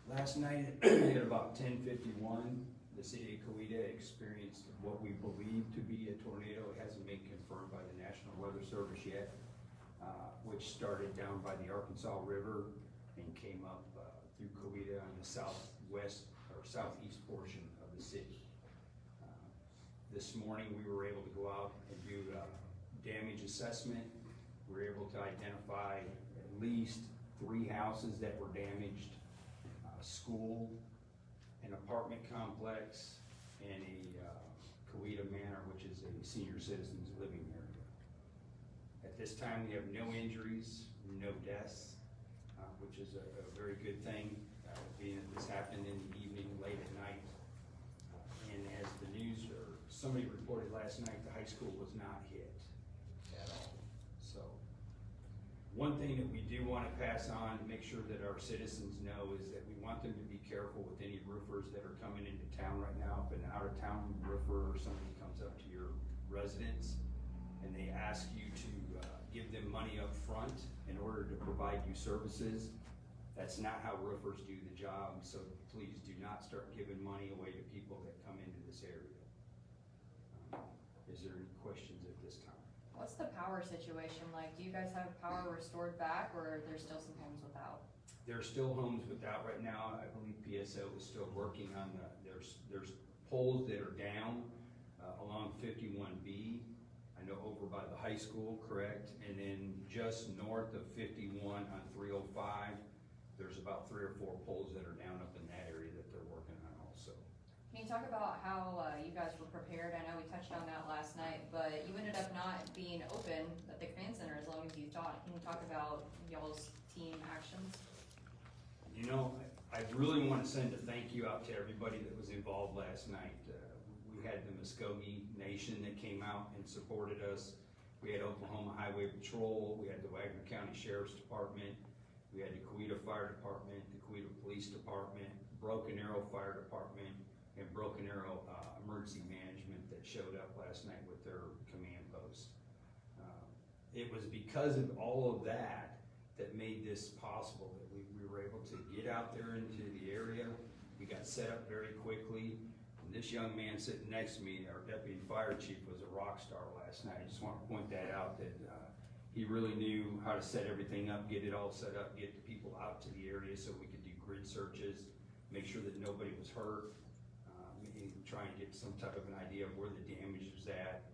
Last night at about 10:51, the city of Coweta experienced what we believe to be a tornado. It hasn't been confirmed by the National Weather Service yet, which started down by the Arkansas River and came up through Coweta on the southwest or southeast portion of the city. This morning we were able to go out and do damage assessment. We were able to identify at least 3 houses that were damaged, school, an apartment complex, and a Coweta Manor, which is a senior citizens living area. At this time, we have no injuries, no deaths, which is a very good thing, being that this happened in the evening, late at night. And as the news, or somebody reported last night, the high school was not hit at all. So, one thing that we do want to pass on to make sure that our citizens know is that we want them to be careful with any roofers that are coming into town right now. If an out-of-town roofer or somebody comes up to your residence and they ask you to give them money up front in order to provide you services, that's not how roofers do the job. So please do not start giving money away to people that come into this area. Is there any questions at this time? What's the power situation like? Do you guys have power restored back, or are there still some homes without? There are still homes without right now. I believe PSO is still working on there's poles that are down along 51B. I know over by the high school, correct? And then just north of 51 on 305, there's about 3 or 4 poles that are down up in that area that they're working on also. Can you talk about how you guys were prepared? I know we touched on that last night, but you ended up not being open at the command center as long as you thought. Can you talk about y'all's team actions? You know, I really want to send a thank you out to everybody that was involved last night. We had the Muskogee Nation that came out and supported us. We had Oklahoma Highway Patrol. We had the Wagner County Sheriff's Department. We had the Coweta Fire Department, the Coweta Police Department, Broken Arrow Fire Department, and Broken Arrow Emergency Management that showed up last night with their command post. It was because of all of that that made this possible, that we were able to get out there into the area. We got set up very quickly. And this young man sitting next to me, our deputy fire chief, was a rock star last night. I just want to point that out, that he really knew how to set everything up, get it all set up, get the people out to the area so we could do grid searches, make sure that nobody was hurt, and try and get some type of an idea of where the damage was at.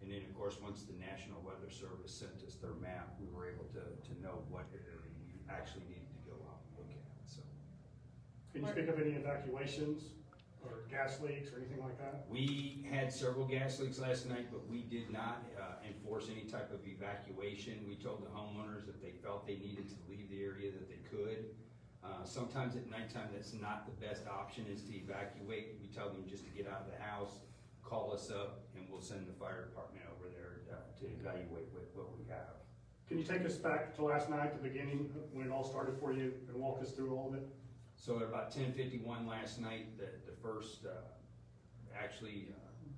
And then, of course, once the National Weather Service sent us their map, we were able to know what area we actually needed to go out and look at. So, Can you speak of any evacuations or gas leaks or anything like that? we had several gas leaks last night, but we did not enforce any type of evacuation. We told the homeowners if they felt they needed to leave the area that they could. Sometimes at nighttime, that's not the best option, is to evacuate. We tell them just to get out of the house, call us up, and we'll send the fire department over there to evaluate what we have. Can you take us back to last night, the beginning, when it all started for you, and walk us through all of it? So at about 10:51 last night, the first,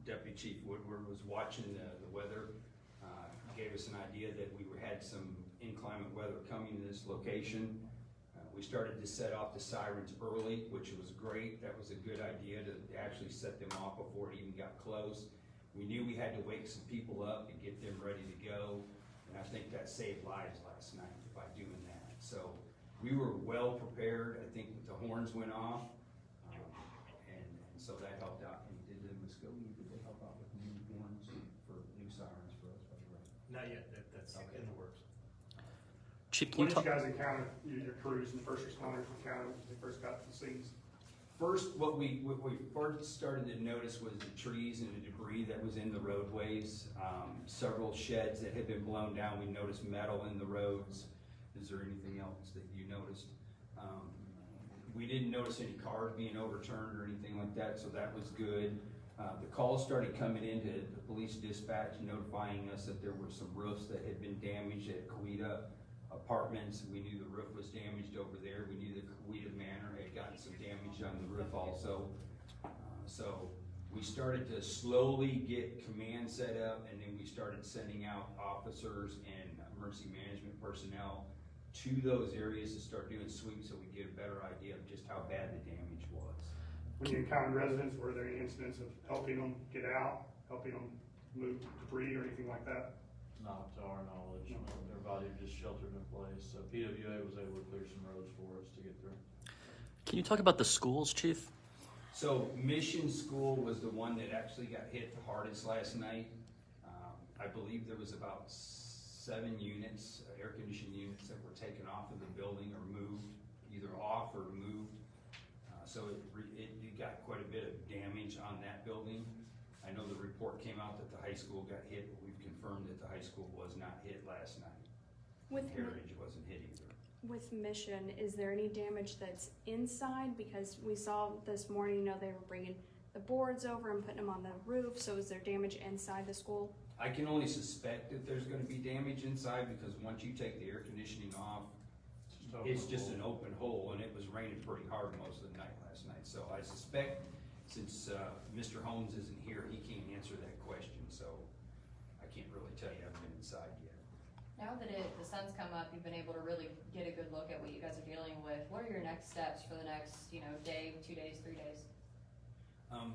Deputy Chief Woodward was watching the weather, gave us an idea that we had some inclement weather coming to this location. We started to set off the sirens early, which was great. That was a good idea to actually set them off before it even got close. We knew we had to wake some people up and get them ready to go, and I think that saved lives last night by doing that. So we were well prepared. I think the horns went off, and so that helped out. And did the Muskogee, did they help out with new horns for new sirens for us, by the way? Not yet, that's in the works. Chief, can What you did you talk? guys encounter, your crews and the first responders encountered when they first got to the scenes? First, what we first started to notice was the trees and the debris that was in the roadways. Several sheds that had been blown down. We noticed metal in the roads. Is there anything else that you noticed? We didn't notice any cars being overturned or anything like that, so that was good. The calls started coming into the police dispatch notifying us that there were some roofs that had been damaged at Coweta Apartments. We knew the roof was damaged over there. We knew the Coweta Manor had gotten some damage on the roof also. So we started to slowly get command set up, and then we started sending out officers and emergency management personnel to those areas to start doing sweeps so we get a better idea of just how bad the damage was. When you encountered residents, were there any incidents of helping them get out, helping them move debris or anything like that? Not to our knowledge, everybody just sheltered in place, so PWA was able to clear some roads for us to get through. Can you talk about the schools, Chief? So Mission School was the one that actually got hit the hardest last night. I believe there was about 7 units, air conditioning units that were taken off of the building or moved, either off or moved. So it got quite a bit of damage on that building. I know the report came out that the high school got hit, but we've confirmed that the high school was not hit last night. Heritage wasn't hit either. With Mission, is there any damage that's inside? Because we saw this morning, they were bringing the boards over and putting them on the roof, so is there damage inside the school? I can only suspect that there's gonna be damage inside because once you take the air conditioning off, it's just an open hole, and it was raining pretty hard most of the night last night. So I suspect, since Mr. Holmes isn't here, he can't answer that question, so I can't really tell you. I haven't been inside yet. Now that the sun's come up, you've been able to really get a good look at what you guys are dealing with. What are your next steps for the next, day, 2 days, 3 days?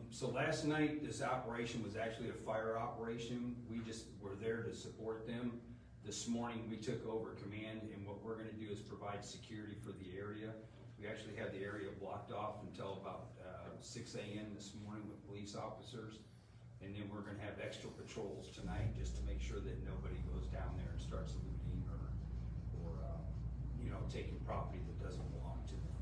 So last night, this operation was actually a fire operation. We just were there to support them. This morning, we took over command, and what we're gonna do is provide security for the area. We actually had the area blocked off until about 6 a.m. this morning with police officers. And then we're gonna have extra patrols tonight just to make sure that nobody goes down there and starts looting or taking property that doesn't belong to them.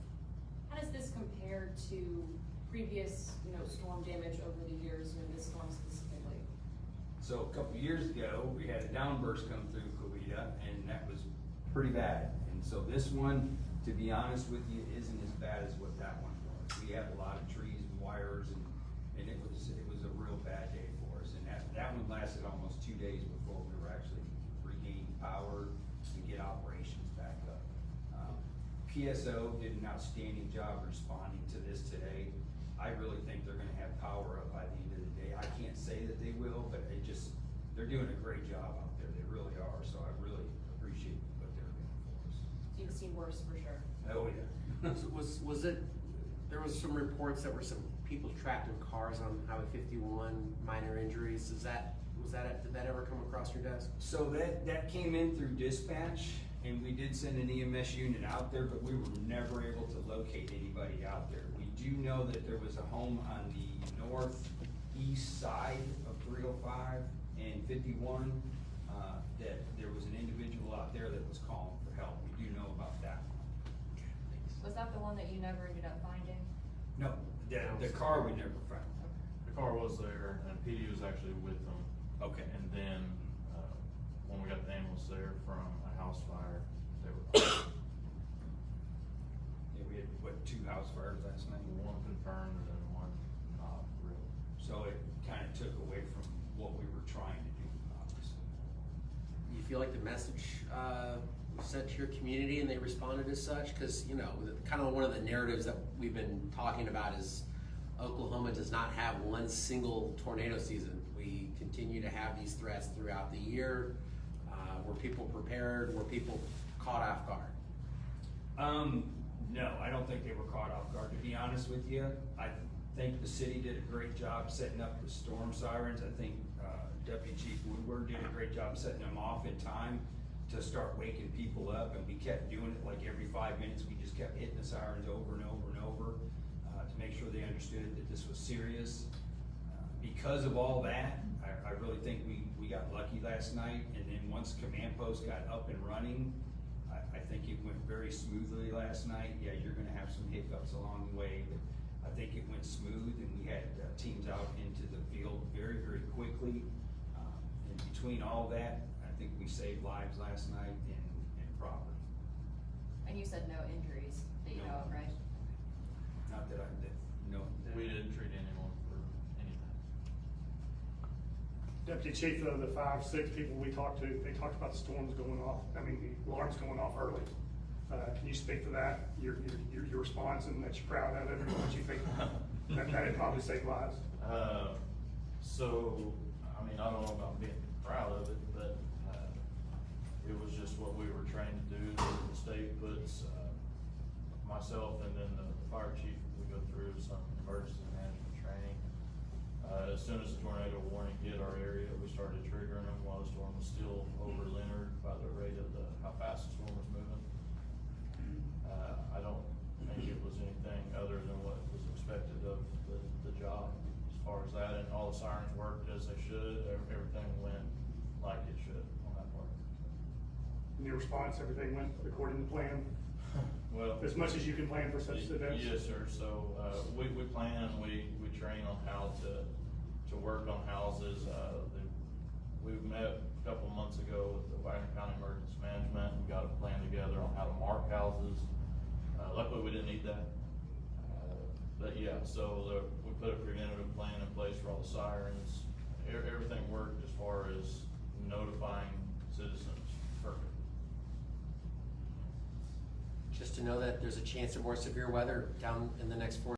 How does this compare to previous, storm damage over the years, this storm specifically? So a couple years ago, we had a downburst come through Coweta, and that was pretty bad. And so this one, to be honest with you, isn't as bad as what that one was. We had a lot of trees and wires, and it was a real bad day for us. And that one lasted almost 2 days before we were actually regaining power and get operations back up. PSO did an outstanding job responding to this today. I really think they're gonna have power up by the end of the day. I can't say that they will, but they're doing a great job out there. They really are, so I really appreciate what they're doing for us. You've seen worse for sure. Oh, yeah. So was it, there was some reports that were some people trapped in cars on Highway 51, minor injuries, did that ever come across your desk? So that came in through dispatch, and we did send an EMS unit out there, but we were never able to locate anybody out there. We do know that there was a home on the northeast side of 305 and 51, that there was an individual out there that was calling for help. We do know about that one. Was that the one that you never ended up finding? No, the car we never found. The car was there, and PD was actually with them. Okay. And then, when we got the ambulance there from a house fire, they were, Yeah, we had, 2 house fires last night? one confirmed and then one not real. So it kind of took away from what we were trying to do, obviously. Do you feel like the message was sent to your community and they responded as such? Because, kind of one of the narratives that we've been talking about is Oklahoma does not have one single tornado season. We continue to have these threats throughout the year. Were people prepared? Were people caught off guard? No, I don't think they were caught off guard, to be honest with you. I think the city did a great job setting up the storm sirens. I think Deputy Chief Woodward did a great job setting them off in time to start waking people up, and we kept doing it like every 5 minutes. We just kept hitting the sirens over and over and over to make sure they understood that this was serious. Because of all that, I really think we got lucky last night, and then once command post got up and running, I think it went very smoothly last night. Yeah, you're gonna have some hiccups along the way, but I think it went smooth, and we had teams out into the field very, very quickly. And between all that, I think we saved lives last night and property. And you said no injuries that you know of, right? Not that no. We didn't treat anyone for anything. Deputy Chief, of the 5, 6 people we talked to, they talked about the storms going off, the alarms going off early. Can you speak to that, your response, and that you're proud of it, or what you think that it probably saved lives? So, I don't know about being proud of it, but it was just what we were trained to do. The state puts, myself and then the fire chief, we go through some emergency management training. As soon as the tornado warning hit our area, we started triggering them while the storm was still over Leonard by the rate of how fast the storm was moving. I don't think it was anything other than what was expected of the job as far as that, and all the sirens worked as they should. Everything went like it should on that part. In your response, everything went according to plan, Well, as much as you can plan for such events? yes, sir. So, we plan, we train on how to work on houses. We met a couple months ago with the Wagner County Emergency Management. We got a plan together on how to mark houses. Luckily, we didn't need that. But yeah, so we put a preventative plan in place for all the sirens. Everything worked as far as notifying citizens perfect. Just to know that there's a chance of more severe weather down in the next 4